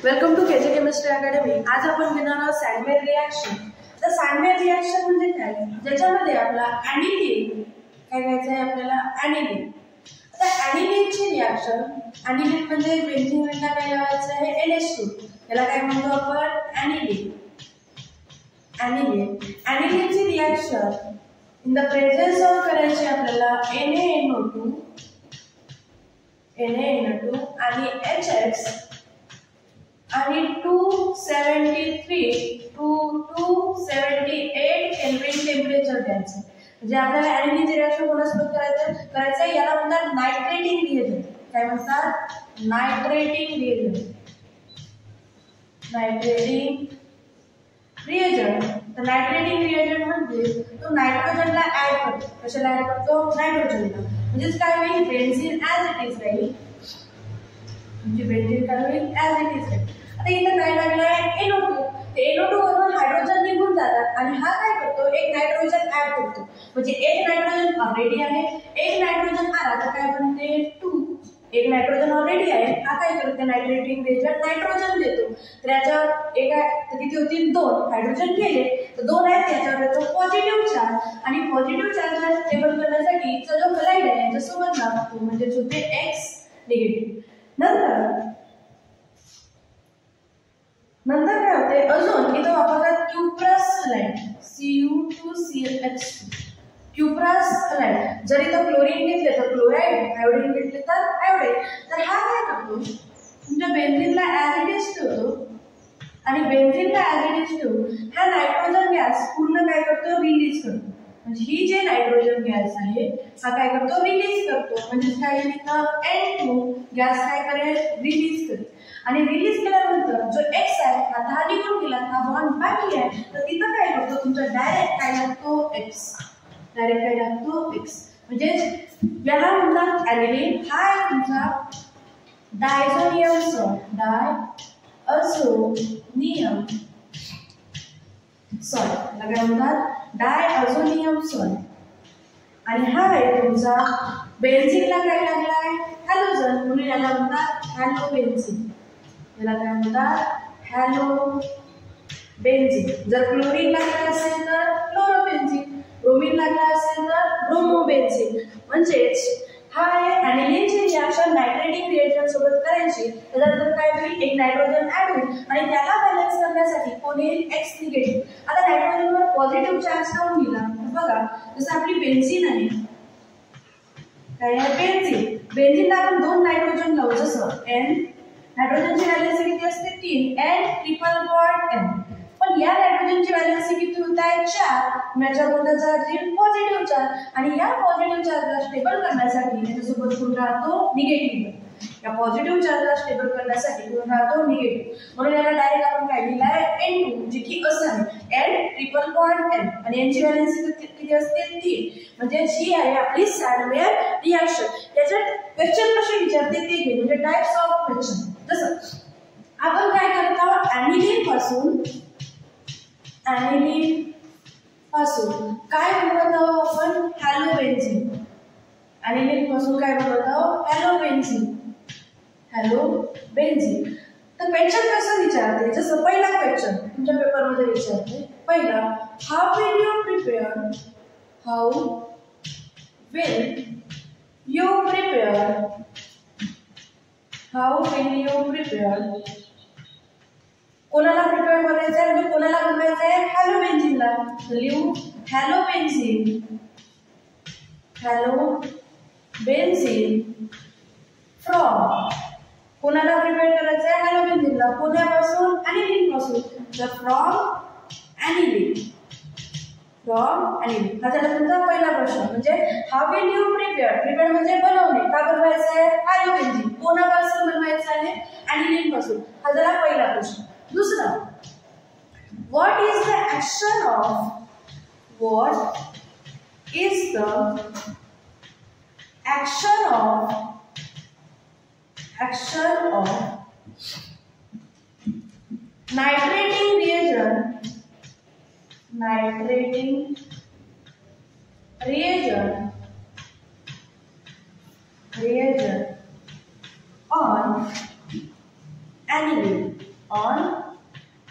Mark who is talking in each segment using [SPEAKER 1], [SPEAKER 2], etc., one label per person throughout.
[SPEAKER 1] Welcome to KJ chemistry academy. आज आपण घेणार आहोत सॅन्डवेज रिएक्शन। तर सॅन्डवेज रिएक्शन म्हणजे काय, ज्याच्यामध्ये आपला ॲनिलीन काय घ्यायचं आहे, आपल्याला ॲनिलीन। आता ॲनिलीनची रिएक्शन, ॲनिलीन म्हणजे बेन्झीनला काय लावायचं आहे, NH2, याला काय म्हणतो आपण, ॲनिलीन। ॲनिलीनची reaction in the presence of करायची आपल्याला NaNO2 आणि HX आणि 278 केल्विन टेम्परेचर द्यायचं। म्हणजे आपल्याला ॲनिलीनची रिएक्शन कोणासोबत करायचं याला म्हणतात नायट्रेटिंग रिएजंट। काय म्हणतात, नायट्रेटिंग रिएजंट। तर नायट्रेटिंग रिएजंट म्हणजे तो नायट्रोजनला ऍड करतो। कशाला ऍड करतो, नायट्रोजनला। म्हणजे काय होईल, बेन्झीन ऍज इट इज राहील, म्हणजे बेन्झीन काय होईल, ऍज इट इज राहील। आता इथे काय लागलं आहे, NO2। ते NO2 वरून हायड्रोजन निघून जातात आणि हा काय करतो, एक नायट्रोजन ऍड करतो। म्हणजे एक नायट्रोजन ऑलरेडी आहे, एक नायट्रोजन आला तर काय बनते, 2। एक नायट्रोजन ऑलरेडी आहे, हा काय करते, नायट्रेटिंग रिएजंट नायट्रोजन देतो। तर याच्या किती होतील, 2 हायड्रोजन गेले तर 2 आहेत, त्याच्यावर येतो पॉझिटिव्ह चार्ज आणि पॉझिटिव्ह चार्जला स्टेबल करण्यासाठी जो हलाइड आहे याच्यासोबत लागतो, म्हणजे होते X निगेटिव्ह। नंतर काय होते, अजून इथं वापरतात cuprous halide, Cu2CH2, cuprous halide. जर इथं क्लोरीन घेतले तर क्लोराइड, आयोडीन घेतले तर आयोडाइड। तर हा काय करतो, तुमच्या बेन्झीनला ऍज इट इज ठेवतो आणि बेन्झीनला ऍज इट इज ठेवून हा नायट्रोजन गॅस पूर्ण काय करतो, रिलीज करतो। म्हणजे ही जे नायट्रोजन गॅस आहे हा काय करतो, रिलीज करतो। म्हणजे काय इथं N2 गॅस काय करेल, रिलीज करेल। आणि रिलीज केल्यानंतर जो X आहे हा 10 निघून गेला, हा बॉन्ड बाकी आहे, तर तिथं काय करतो, तुमचा डायरेक्ट काय लागतो, X, डायरेक्ट काय लागतो, X। म्हणजे याला म्हणतात ॲनिलीन। हा आहे तुमचा डायझोनियम सॉल्ट, याला काय म्हणतात, डायझोनियम सॉल्ट। आणि हा आहे तुमचा बेन्झीनला काय लागलाय, हॅलोजन, म्हणून याला म्हणतात हॅलोबेन्झीन। याला काय म्हणतात, हॅलोबेन्झीन। जर क्लोरीन लागला असेल तर क्लोरोबेन्झीन, ब्रोमीन लागला असेल तर ब्रोमोबेन्झीन। म्हणजेच हा आहे ॲनिलीनची रिएक्शन नायट्रेटिंग रिएजंट सोबत करायची। त्यानंतर काय होईल, एक नायट्रोजन ऍड होईल आणि त्याला बॅलन्स करण्यासाठी कोण येईल, X निगेटिव्ह। आता नायट्रोजनवर पॉझिटिव्ह चार्ज काऊन दिला, बघा जसं आपली बेन्झीन आहे, काय आहे, बेन्झीनला आपण 2 नायट्रोजन लावू, जसं N, नायट्रोजनची व्हॅलेन्सी किती असते, 3, N ट्रिपल बॉन्ड N। पण या नायट्रोजनची व्हॅलेन्सी किती होत आहे, 4। याच्या कोणता चार्ज येईल, पॉझिटिव्ह चार्ज। आणि या पॉझिटिव्ह चार्जला स्टेबल करण्यासाठी त्याच्यासोबत कोण राहतो, निगेटिव्ह। या पॉझिटिव्ह चार्जला स्टेबल करण्यासाठी कोण राहतो, निगेटिव्ह। म्हणून याला डायरेक्ट आपण काय लिहिलाय, N2, जे की असं आहे N ट्रिपल बॉन्ड N। आणि यांची व्हॅलेन्सी किती असते, 3। म्हणजे ही आहे आपली सॅन्डवेज रिएक्शन। याच्यात क्वेश्चन कसे विचारते ते घे, म्हणजे टाइप्स ऑफ क्वेश्चन। जसं आपण काय करतो, ॲनिलीन पासून काय बनवत आहोत आपण, हॅलोबेन्झीन। ॲनिलीन पासून काय बनवत आहोत, हॅलोबेन्झीन। तर क्वेश्चन कसं विचारते, जसं पहिला क्वेश्चन तुमच्या पेपरमध्ये विचारते, पहिला, हाऊ विल यू प्रिपेअर कोणाला प्रिपेअर करायचं आहे, म्हणजे कोणाला बनवायचं आहे, हॅलोबेन्झीनला। लिहू हॅलोबेन्झीन फ्रॉम, कोणाला प्रिपेअर करायचं आहे, हॅलोबेन्झीनला। कोणापासून, ॲनिलीन पासून। तर फ्रॉम ॲनिलीन। हा झाला तुमचा पहिला प्रश्न। म्हणजे हाऊ विल यू प्रिपेअर म्हणजे बनवणे, का बनवायचं आहे, हॅलोबेन्झीन। कोणापासून बनवायचं आहे, ॲनिलीन पासून। हा झाला पहिला प्रश्न। दुसरा, what is the action of nitrating reagent on aniline? On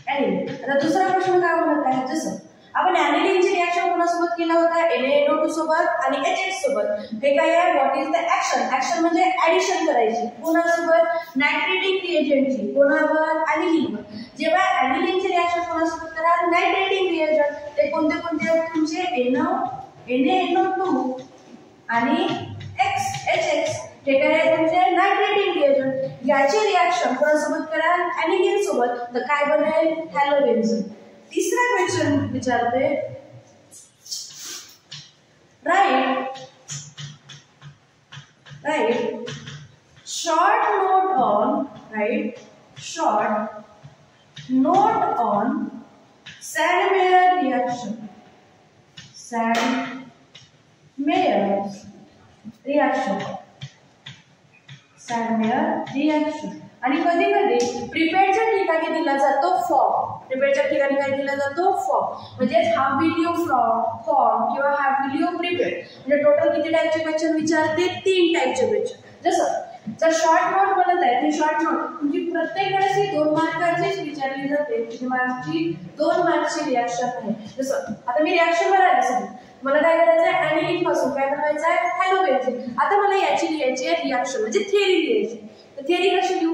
[SPEAKER 1] aniline. आता दुसरा प्रश्न काय म्हणत आहे, जसं आपण ऍनिलीनची रिएक्शन कोणासोबत केला होता, NaNO2 सोबत आणि HX सोबत. हे काय आहे, what is the action. Action म्हणजे ऍडिशन करायची कोणासोबत, नायट्रेटिंग रिएजंटची. कोणावर, ऍनिलीनवर. जेव्हा ऍनिलीनची रिएक्शन कोणासोबत कराल, नायट्रेटिंग रिएजंट. ते कोणते कोणते आहेत तुमचे, NaNO2 आणि HX. हे काय आहे तुमचे नायट्रेटिंग रिएजंट. याची रिएक्शन कोणासोबत कराल, ऍनिलीन सोबत. तर काय बनेल, हॅलोबेन्झीन. तिसरा क्वेश्चन विचारते, write short note on Sandmeyer reaction. आणि कधी कधी प्रिपेअरच्या ठिकाणी दिला जातो फॉर्म. प्रिपेअरच्या ठिकाणी काय दिला जातो, फॉर्म. म्हणजे हाफ विल यू फॉर्म किंवा हाफ विल यू प्रिपेअर. म्हणजे टोटल किती टाईपचे क्वेश्चन विचारते, 3 टाईपचे क्वेश्चन. जसं जर शॉर्ट नोट बनत आहे, ती शॉर्ट नोट तुमची प्रत्येक वेळेस 2 मार्काचीच विचारली जाते. किती मार्कची, 2 मार्कची रिएक्शन आहे. जसं आता मी रिएक्शन करायला सांगितलं, मला काय करायचं आहे, ऍनिलीन पासून काय बनवायचं आहे, हॅलोबेन्झीन. आता मला याची लिहायची आहे रिएक्शन, म्हणजे थेअरी लिहायची. तर थेअरी कशी लिहू,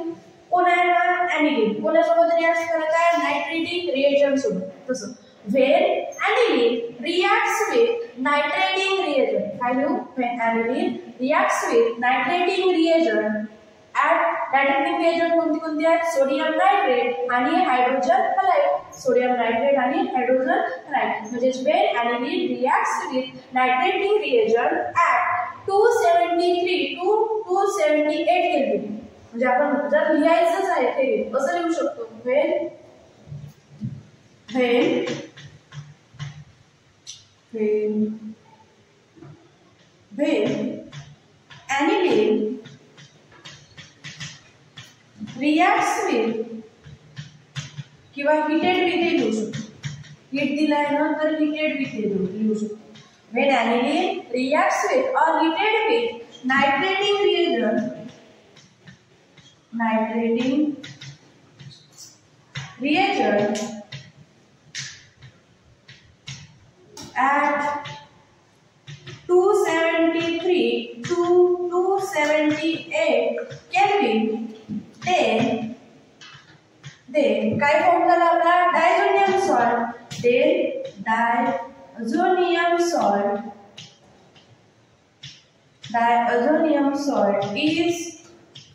[SPEAKER 1] कोण आहे ना, ऍनिलीन. कोणासोबत रिएक्ट करत आहे, नायट्रेटिंग रिएजंट सोबत. तसं when aniline reacts with nitrating reagent. काय लिहू, when aniline reacts with nitrating reagent at nitrating reagent कोणती कोणती आहेत, सोडियम नायट्रेट आणि हायड्रोजन हलाइड. सोडियम नायट्रेट आणि हायड्रोजन हलाइड. म्हणजे when aniline reacts with nitrating reagent at 273 to 278 Kelvin. म्हणजे आपण जर लिहायचंच आहे ते कसं लिहू शकतो, व्हेन ऍनिलीन रिएक्ट्स विथ किंवा हिटेड विथ लिहू शकतो. हीट दिलाय ना, तर हिटेड विथ लिहू शकतो. व्हेन ऍनिलीन रिएक्ट्स विथ और heated with nitrating reagent at 273 to 278 Kelvin, then काय फॉर्म झाला आपला, diazonium salt. Diazonium salt is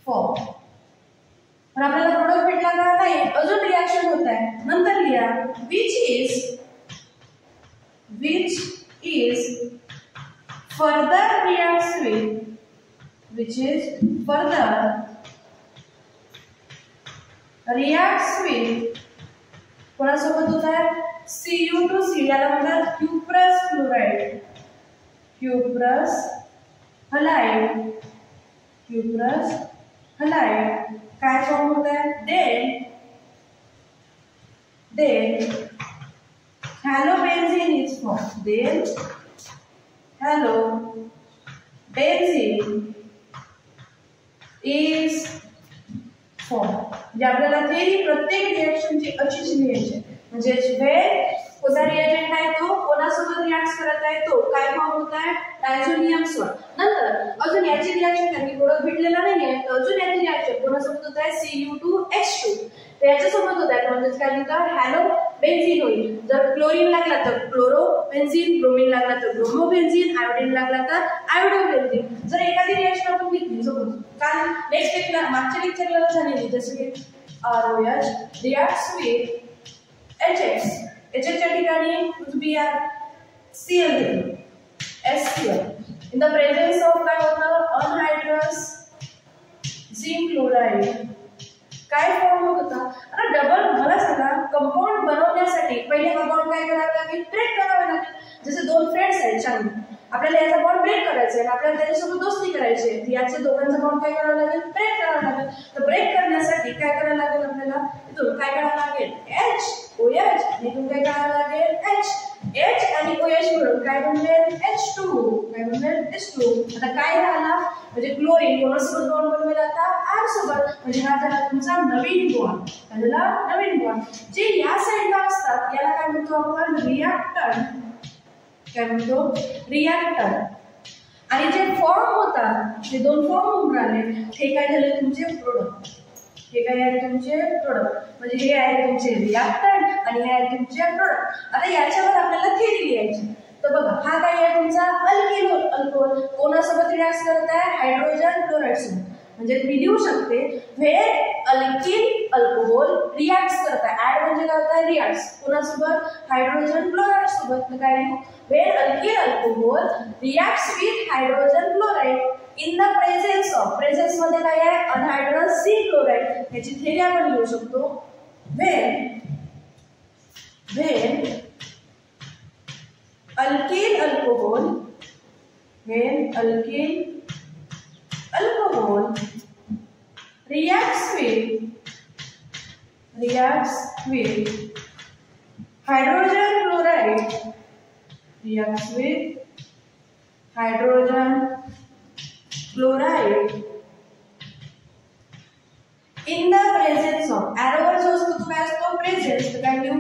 [SPEAKER 1] form. पण आपल्याला प्रोडक्ट भेटला का, नाही, अजून रिएक्शन होत आहे. नंतर लिहा, which is further reacts with कोणासोबत होत आहे, Cu2C. याला म्हणतात क्युप्रस क्लोराइड. हलाइड काय फॉर्म होत आहे, then halobenzyne is formed. Then halobenzyne is formed. म्हणजे आपल्याला थेरी प्रत्येक रिएक्शनची अशीच लिहायची. म्हणजे व्हेन कोणता रिएजंट आहे तो कोणासोबत रिएक्ट करत आहे, तो काय फॉर्म होत आहे, डायझोनियम सॉल्ट. नंतर अजून याची रिएक्शन काही प्रोडक्ट भेटलेला नाहीये, तर अजून याची रिएक्शन कोणासोबत होत आहे, Cu2H2. तर याच्यासोबत होत आहे म्हणजे काय लिहितं, हॅलोबेन्झीन होईल. जर क्लोरीन लागला तर क्लोरोबेन्झीन, ब्रोमीन लागला तर ब्रोमोबेन्झीन, आयोडीन लागला तर आयोडोबेन्झीन. जर एखादी रिएक्शन आपण घेतली, सपोज काल नेक्स्ट मागच्या लेक्चरला झालेली, जसं की ROH reacts with HX. HX च्या ठिकाणी Cl HCl. In the presence of काय होतं, अनहायड्रस झिंक क्लोराइड. काय फॉर्म होत होता, आता डबल. मला सांगा, कंपाऊंड बनवण्यासाठी पहिले कंपाऊंड काय करावं लागेल, ब्रेक करावं लागेल. जसे 2 फ्रेंड्स आहेत चांगले, आपल्याला याचा बॉन्ड ब्रेक करायचा आहे, आपल्याला त्याच्यासोबत दोस्ती करायची आहे, याच्या दोघांचा बॉन्ड काय करावं लागेल, ब्रेक करावं लागेल. तर ब्रेक करण्यासाठी काय करावं लागेल, आपल्याला इथून काय करावं लागेल, OH, आणि इथून काय करावं लागेल, H आणि OH मिळून काय बनवेल, H2. काय बनवेल, H2. आता काय झाला, म्हणजे क्लोरीन कोणासोबत बॉन्ड बनवेल आता R सोबत, म्हणजे हा झाला तुमचा नवीन बॉन्ड, झाला नवीन बॉन्ड. जे या साइडला असतात याला काय म्हणतो आपण रिएक्टंट, काय म्हणतो रिएक्टंट. आणि जे फॉर्म होतात जे दोन फॉर्म होऊन राहिले हे काय झाले तुमचे प्रोडक्ट, हे काय आहे तुमचे प्रोडक्ट, म्हणजे हे आहे तुमचे रिएक्टंट आणि हे आहे तुमचे प्रोडक्ट. आता याच्यावर आपल्याला थेरी लिहायची. तर बघा हा काय आहे तुमचा अल्किल अल्कोहोल कोणासोबत रिॲक्ट करत आहे हायड्रोजन क्लोराईड सोबत, म्हणजे मी लिहू शकते व्हेर अल्किल अल्कोहोल रिॲक्ट करत आहे. ऍड म्हणजे काय होतं रिॲक्ट्स कोणासोबत हायड्रोजन क्लोराईड सोबत. तर काय लिहू where alkyl alcohol reacts with hydrogen chloride in the presence of, presence मध्ये काय आहे अनहायड्रस सी क्लोराईड. याची थेरी आपण लिहू शकतो when alkyl alcohol, when alkyl alcohol reacts with hydrogen chloride, reacts with hydrogen chloride in the presence of, arrow वर जो असतो तो काय असतो presence, तर काय लिहू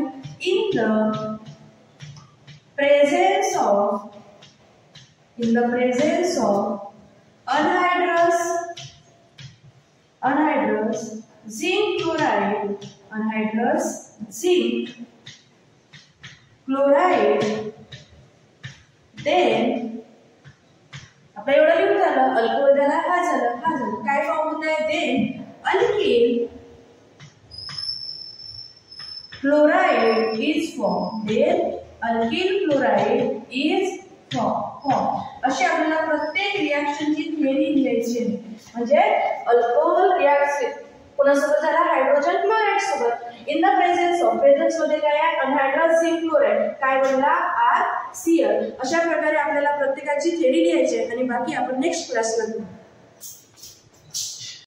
[SPEAKER 1] in the presence of anhydrous zinc chloride, anhydrous zinc chloride, then आपलं एवढं लिहून झालं अल्कोहोल झाला हा झालं काय फॉर्म होत आहे then alkyl chloride is formed, then alkyl chloride is form. अशी आपल्याला प्रत्येक रिएक्शनची थेरी लिहायची आहे. म्हणजे अल्कोहोल रिॲक्ट्स कोणासोबत झाला हायड्रोजन क्लोराईड सोबत in the presence of, presence मध्ये काय आहे अनहायड्रस झिंक क्लोराईड काय बनला RCl. अशा प्रकारे आपल्याला प्रत्येकाची थेरी लिहायची आहे आणि बाकी आपण नेक्स्ट क्लासला घेऊ.